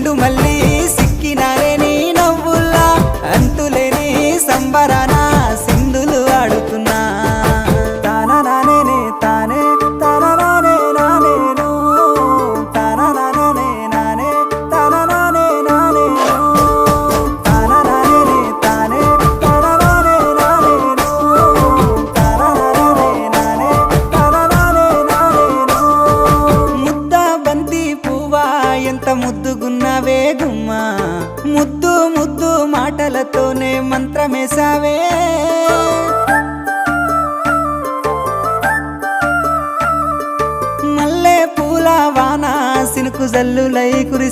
చెండు మళ్ళీ సిక్కినారే నీ నవ్వుల్లా అంతులేని సంబరాన సింధులు ఆడుతున్నా తానా నానే తానే తానా నానే నానేను తానా నానే నానే తానా నానే నానేను తానా నానే తానే తానా నానే నానేను తానా నానే నానే తానా నానే నానేను ముద్ద బంతి పువ్వా ఎంత ముద్దుగున్నావే గుమ్మా ముద్దు ముద్దు మాటలతోనే మంత్రమేసావే మల్లె పూల వాన సినుకు జల్లులై కురి